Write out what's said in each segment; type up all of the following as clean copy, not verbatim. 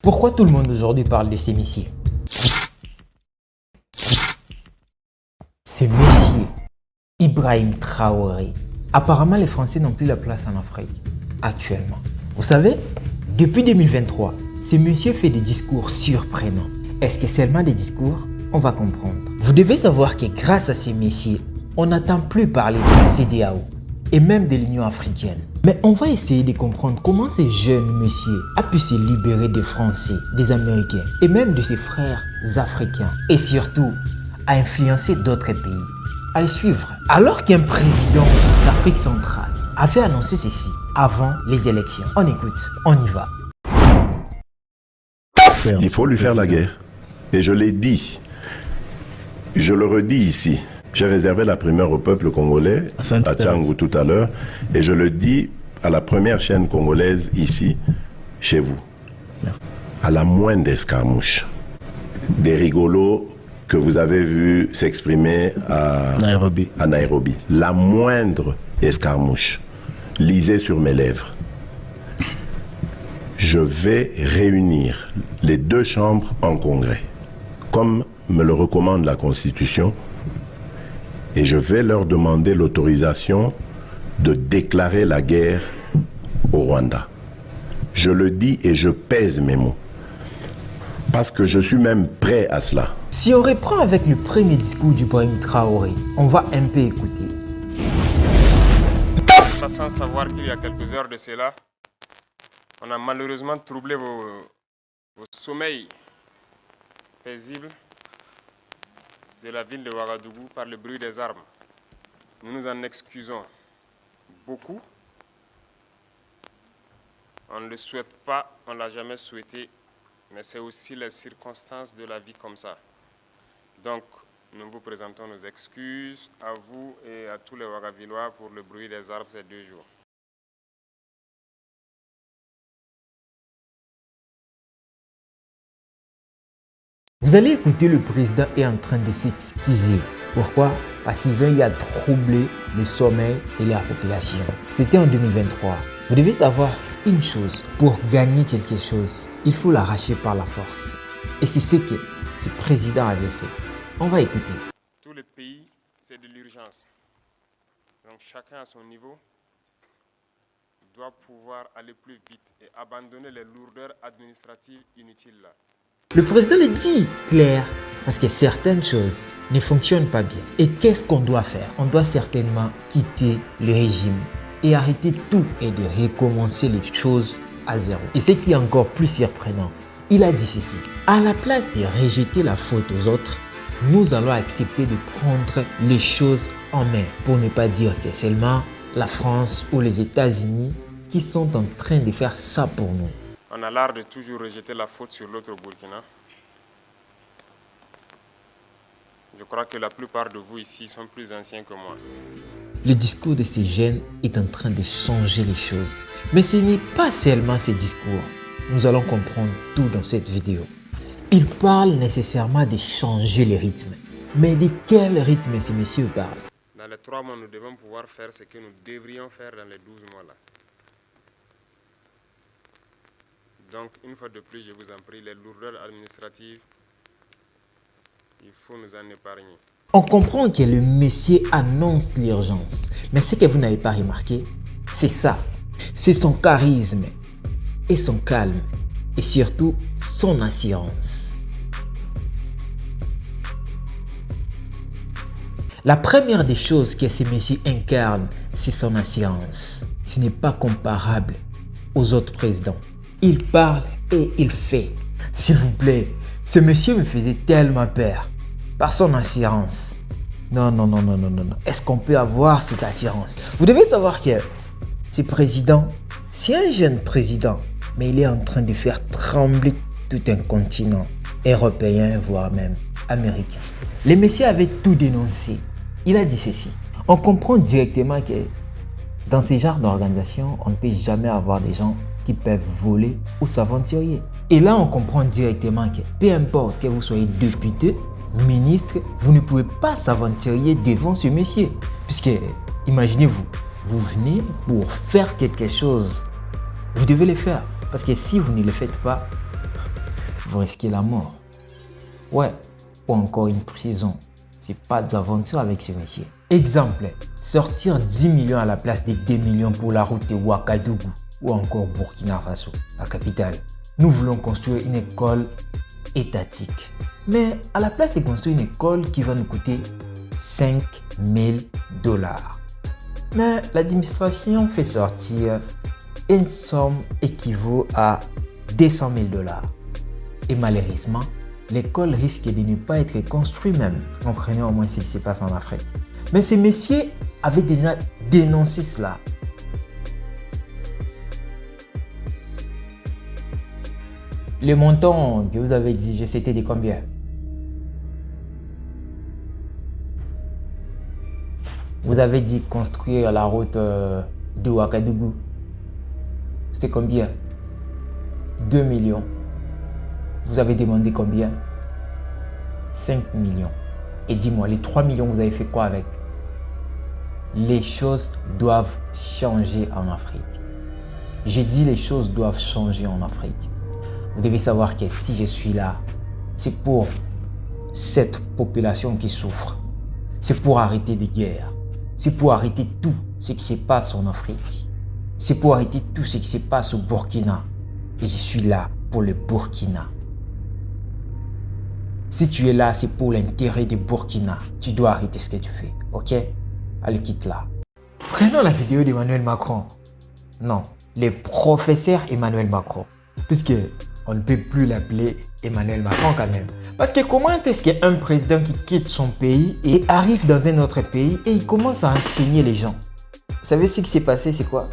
Pourquoi tout le monde aujourd'hui parle de ces messieurs? C'est monsieur Ibrahim Traoré. Apparemment, les Français n'ont plus la place en Afrique actuellement. Vous savez, depuis 2023, ce monsieur fait des discours surprenants. Est-ce que seulement des discours? On va comprendre. Vous devez savoir que grâce à ces messieurs, on n'entend plus parler de la CEDEAO et même de l'Union africaine. Mais on va essayer de comprendre comment ces jeunes messieurs a pu se libérer des Français, des Américains et même de ses frères africains. Et surtout, à influencer d'autres pays. À les suivre. Alors qu'un président d'Afrique centrale avait annoncé ceci avant les élections. On écoute, on y va. Il faut lui faire la guerre. Et je l'ai dit. Je le redis ici. J'ai réservé la primeur au peuple congolais, à Tchangou tout à l'heure, et je le dis à la première chaîne congolaise ici, chez vous. À la moindre escarmouche, des rigolos que vous avez vus s'exprimer à Nairobi. La moindre escarmouche, lisez sur mes lèvres. Je vais réunir les deux chambres en congrès, comme me le recommande la Constitution, et je vais leur demander l'autorisation de déclarer la guerre au Rwanda. Je le dis et je pèse mes mots, parce que je suis même prêt à cela. Si on reprend avec le premier discours d'Ibrahim Traoré, on va un peu écouter. Sans savoir qu'il y a quelques heures de cela, on a malheureusement troublé vos sommeils paisibles de la ville de Ouagadougou par le bruit des armes. Nous nous en excusons beaucoup. On ne le souhaite pas, on ne l'a jamais souhaité, mais c'est aussi les circonstances de la vie comme ça. Donc, nous vous présentons nos excuses à vous et à tous les Ouagavillois pour le bruit des armes ces 2 jours. Vous allez écouter, le président est en train de s'excuser. Pourquoi? Parce qu'ils ont eu à troubler le sommeil de la population. C'était en 2023. Vous devez savoir une chose, pour gagner quelque chose, il faut l'arracher par la force. Et c'est ce que ce président avait fait. On va écouter. Tous les pays, c'est de l'urgence. Donc chacun à son niveau doit pouvoir aller plus vite et abandonner les lourdeurs administratives inutiles là. Le président le dit clair, parce que certaines choses ne fonctionnent pas bien. Et qu'est-ce qu'on doit faire? On doit certainement quitter le régime et arrêter tout et de recommencer les choses à zéro. Et ce qui est encore plus surprenant, il a dit ceci: à la place de rejeter la faute aux autres, nous allons accepter de prendre les choses en main, pour ne pas dire que seulement la France ou les États-Unis qui sont en train de faire ça pour nous. On a l'art de toujours rejeter la faute sur l'autre au Burkina. Je crois que la plupart de vous ici sont plus anciens que moi. Le discours de ces jeunes est en train de changer les choses. Mais ce n'est pas seulement ces discours. Nous allons comprendre tout dans cette vidéo. Il parle nécessairement de changer le rythme. Mais de quel rythme ces messieurs parlent? Dans les 3 mois, nous devons pouvoir faire ce que nous devrions faire dans les 12 mois là. Donc, une fois de plus, je vous en prie, les lourdeurs administratives, il faut nous en épargner. On comprend que le monsieur annonce l'urgence. Mais ce que vous n'avez pas remarqué, c'est ça. C'est son charisme et son calme. Et surtout, son assurance. La première des choses que ce monsieur incarne, c'est son assurance. Ce n'est pas comparable aux autres présidents. Il parle et il fait. S'il vous plaît, ce monsieur me faisait tellement peur par son assurance. Non. Est-ce qu'on peut avoir cette assurance? Vous devez savoir que ce président, c'est un jeune président, mais il est en train de faire trembler tout un continent européen, voire même américain. Le monsieur avait tout dénoncé. Il a dit ceci. On comprend directement que dans ce genre d'organisation, on ne peut jamais avoir des gens qui peuvent voler ou s'aventurer. Et là, on comprend directement que peu importe que vous soyez député, ministre, vous ne pouvez pas s'aventurer devant ce monsieur. Puisque, imaginez-vous, vous venez pour faire quelque chose. Vous devez le faire. Parce que si vous ne le faites pas, vous risquez la mort. Ouais, ou encore une prison. C'est pas d'aventure avec ce monsieur. Exemple, sortir 10 millions à la place des 2 millions pour la route de Ouagadougou ou encore Burkina Faso, la capitale. Nous voulons construire une école étatique. Mais à la place de construire une école qui va nous coûter 5 000 $. Mais l'administration fait sortir une somme équivaut à 200 000 $. Et malheureusement, l'école risque de ne pas être construite même. Comprenez au moins ce qui se passe en Afrique. Mais ces messieurs avaient déjà dénoncé cela. Le montant que vous avez exigé, c'était de combien? Vous avez dit construire la route de Ouagadougou. C'était combien? 2 millions. Vous avez demandé combien? 5 millions. Et dis-moi, les 3 millions, vous avez fait quoi avec? Les choses doivent changer en Afrique. J'ai dit les choses doivent changer en Afrique. Vous devez savoir que si je suis là, c'est pour cette population qui souffre. C'est pour arrêter des guerres. C'est pour arrêter tout ce qui se passe en Afrique. C'est pour arrêter tout ce qui se passe au Burkina. Et je suis là pour le Burkina. Si tu es là, c'est pour l'intérêt du Burkina. Tu dois arrêter ce que tu fais, ok? Allez, quitte là. Prenons la vidéo d'Emmanuel Macron. Non, le professeur Emmanuel Macron. Puisque on ne peut plus l'appeler Emmanuel Macron quand même. Parce que comment est-ce qu'un président qui quitte son pays et arrive dans un autre pays et il commence à enseigner les gens? Vous savez ce qui s'est passé, c'est quoi?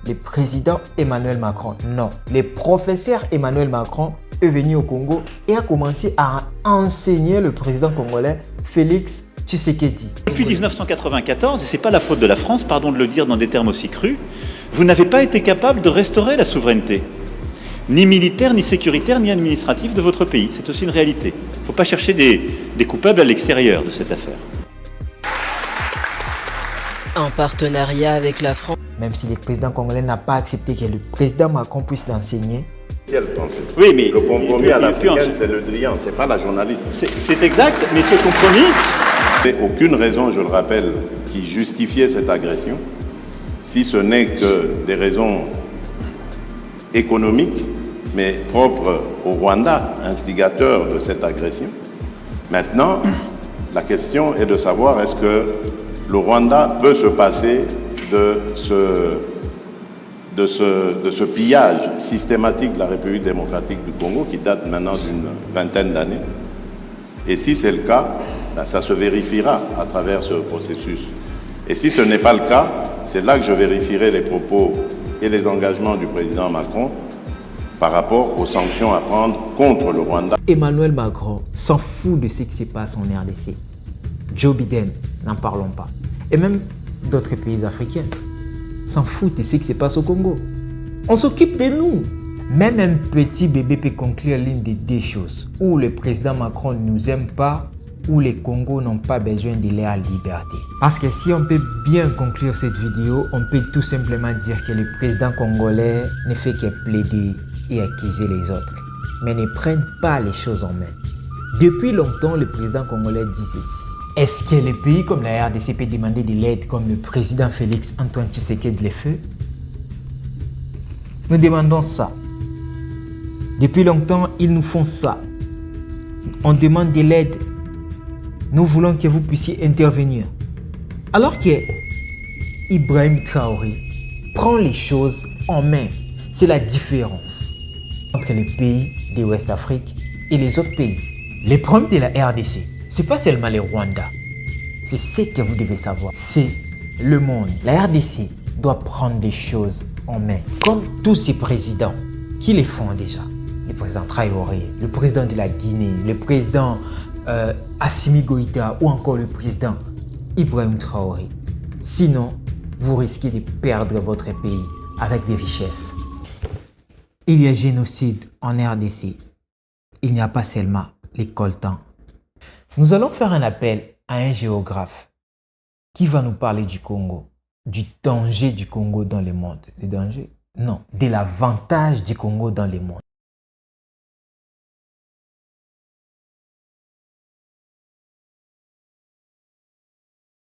Le président Emmanuel Macron, non. Le professeur Emmanuel Macron est venu au Congo et a commencé à enseigner le président congolais Félix Tshisekedi. Depuis 1994, et ce n'est pas la faute de la France, pardon de le dire dans des termes aussi crus, vous n'avez pas été capable de restaurer la souveraineté, ni militaire, ni sécuritaire, ni administrative de votre pays. C'est aussi une réalité. Il ne faut pas chercher des coupables à l'extérieur de cette affaire. En partenariat avec la France. Même si le président congolais n'a pas accepté que le président Macron puisse l'enseigner. Oui, mais le compromis à l'africaine, c'est le client, c'est pas la journaliste. C'est exact, mais ce compromis... Il n'y a aucune raison, je le rappelle, qui justifiait cette agression, si ce n'est que des raisons économiques, mais propres au Rwanda, instigateur de cette agression. Maintenant, la question est de savoir est-ce que le Rwanda peut se passer de ce pillage systématique de la République démocratique du Congo qui date maintenant d'une vingtaine d'années. Et si c'est le cas, ça se vérifiera à travers ce processus. Et si ce n'est pas le cas, c'est là que je vérifierai les propos et les engagements du président Macron par rapport aux sanctions à prendre contre le Rwanda. Emmanuel Macron s'en fout de ce qui se passe en RDC. Joe Biden, n'en parlons pas. Et même d'autres pays africains s'en foutent de ce qui se passe au Congo. On s'occupe de nous. Même un petit bébé peut conclure l'une des deux choses. Ou le président Macron ne nous aime pas, ou les Congos n'ont pas besoin de leur liberté. Parce que si on peut bien conclure cette vidéo, on peut tout simplement dire que le président congolais ne fait que plaider et accuser les autres, mais ne prennent pas les choses en main. Depuis longtemps, le président congolais dit ceci. Est-ce que les pays comme la RDC peut demander de l'aide comme le président Félix Antoine Tshisekedi le fait? Nous demandons ça. Depuis longtemps, ils nous font ça. On demande de l'aide. Nous voulons que vous puissiez intervenir. Alors que Ibrahim Traoré prend les choses en main. C'est la différence entre les pays de West Afrique et les autres pays. Les problèmes de la RDC, ce n'est pas seulement le Rwanda. C'est ce que vous devez savoir. C'est le monde. La RDC doit prendre des choses en main. Comme tous ces présidents qui les font déjà. Le président Traoré, le président de la Guinée, le président Assimi Goïta ou encore le président Ibrahim Traoré. Sinon, vous risquez de perdre votre pays avec des richesses. Il y a génocide en RDC. Il n'y a pas seulement les coltans. Nous allons faire un appel à un géographe qui va nous parler du Congo, du danger du Congo dans le monde. Le danger? Non, de l'avantage du Congo dans le monde.